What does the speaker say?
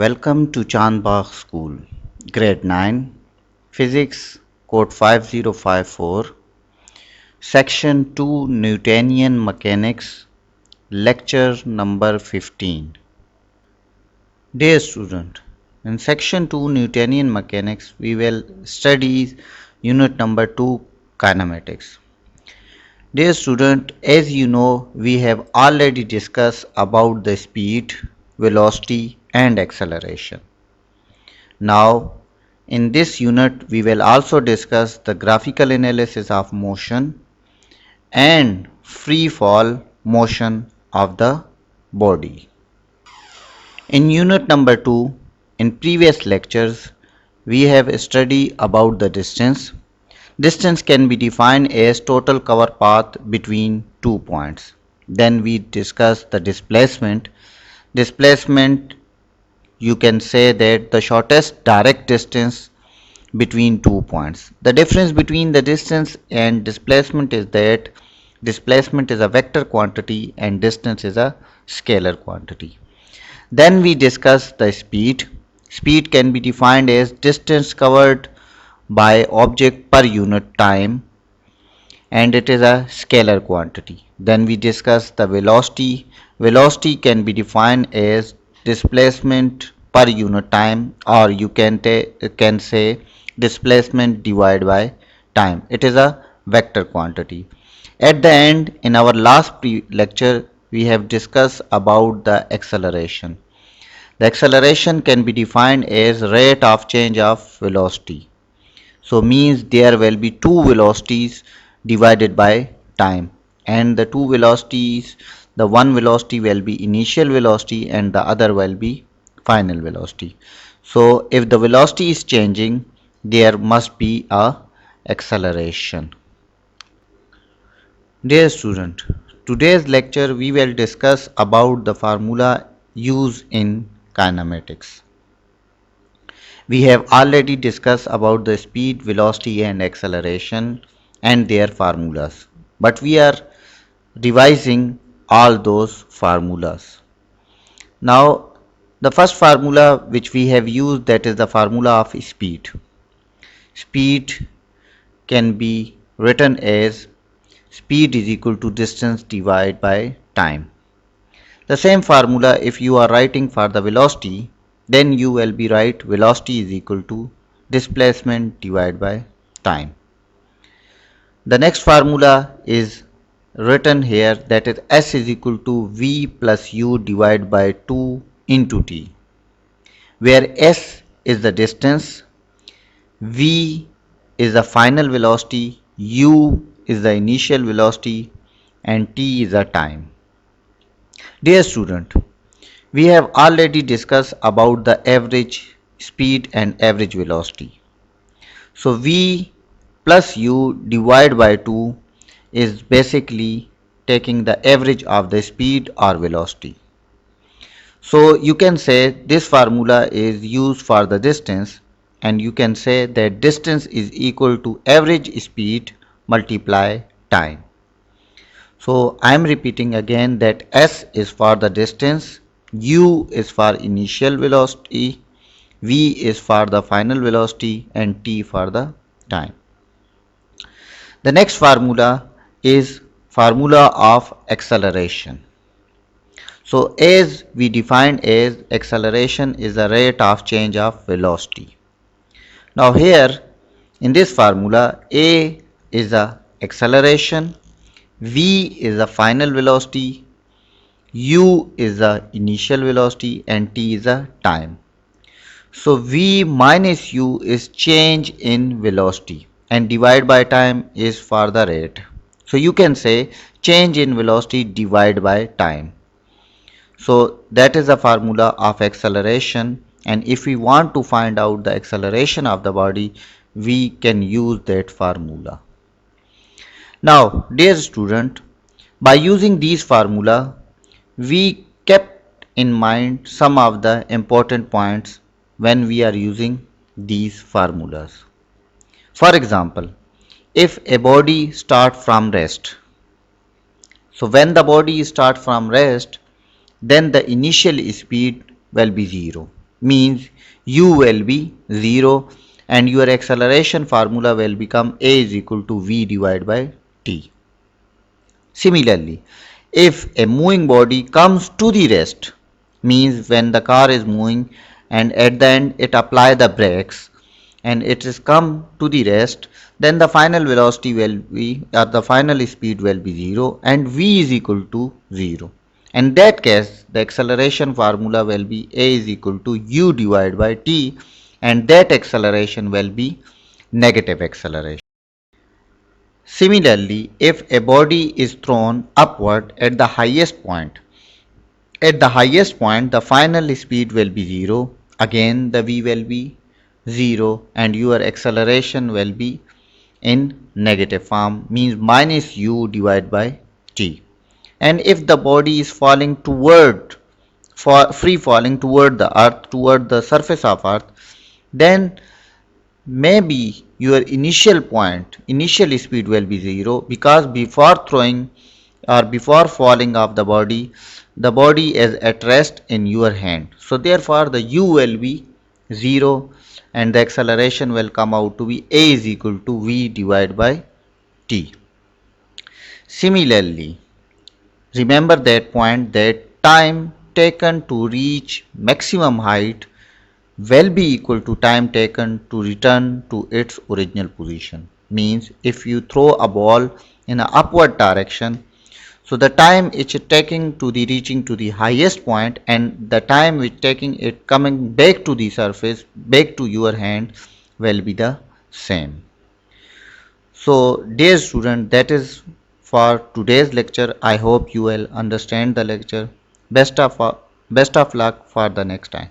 Welcome to Chandbagh School, Grade 9, Physics, Code 5054, Section 2 Newtonian Mechanics, Lecture number 15. Dear student, in Section 2 Newtonian Mechanics, we will study Unit number 2 Kinematics. Dear student, as you know, we have already discussed about the speed, velocity and acceleration. Now, in this unit, we will also discuss the graphical analysis of motion and free fall motion of the body. In unit number 2, in previous lectures, we have studied about the distance. Distance can be defined as total cover path between 2 points. Then we discussed the displacement. Displacement, you can say that the shortest direct distance between 2 points. The difference between the distance and displacement is that displacement is a vector quantity and distance is a scalar quantity. Then we discuss the speed. Speed can be defined as distance covered by object per unit time and it is a scalar quantity. Then we discuss the velocity. Velocity can be defined as displacement per unit time, or you can say displacement divided by time. It is a vector quantity. At the end, in our last lecture, we have discussed about the acceleration. The acceleration can be defined as rate of change of velocity. So means there will be two velocities divided by time, and the two velocities, the one velocity will be initial velocity and the other will be final velocity. So if the velocity is changing, there must be a acceleration. Dear student, today's lecture we will discuss about the formula used in kinematics. We have already discussed about the speed, velocity and acceleration and their formulas. But we are revising all those formulas. Now, the first formula which we have used, that is the formula of speed. Speed can be written as speed is equal to distance divided by time. The same formula if you are writing for the velocity, then you will be write velocity is equal to displacement divided by time. The next formula is written here, that is S is equal to V plus U divided by 2 into T, where S is the distance, V is the final velocity, U is the initial velocity and T is the time. Dear student, we have already discussed about the average speed and average velocity. So V plus U divided by 2 is basically taking the average of the speed or velocity. So you can say this formula is used for the distance, and you can say that distance is equal to average speed multiply time. So I am repeating again that S is for the distance, U is for initial velocity, V is for the final velocity and T for the time. The next formula is formula of acceleration. So as we defined as acceleration is the rate of change of velocity. Now here in this formula, A is the acceleration, V is the final velocity, U is the initial velocity and T is the time. So V minus U is change in velocity and divide by time is for the rate. So you can say change in velocity divided by time. So that is the formula of acceleration, and if we want to find out the acceleration of the body, we can use that formula. Now dear student, by using these formula, we kept in mind some of the important points when we are using these formulas. For example, if a body start from rest, so when the body start from rest, then the initial speed will be 0. means u will be 0 and your acceleration formula will become a is equal to v divided by t. Similarly, if a moving body comes to the rest, means when the car is moving and at the end it apply the brakes and it is come to the rest, then the final velocity will be or the final speed will be 0 and v is equal to 0. In that case, the acceleration formula will be a is equal to u divided by t and that acceleration will be negative acceleration. Similarly, if a body is thrown upward at the highest point the final speed will be 0. Again the v will be 0 and your acceleration will be in negative form means minus u divided by t. And if the body is falling toward free falling toward the earth toward the surface of earth, then maybe your initial speed will be 0 because before throwing or before falling off the body is at rest in your hand. So therefore the u will be 0 and the acceleration will come out to be a is equal to v divided by t. Similarly, remember that point that time taken to reach maximum height will be equal to time taken to return to its original position. Means if you throw a ball in an upward direction, so the time it's taking to the reaching to the highest point and the time which taking it coming back to the surface, back to your hand will be the same. So dear student, that is for today's lecture. I hope you will understand the lecture. Best of luck for the next time.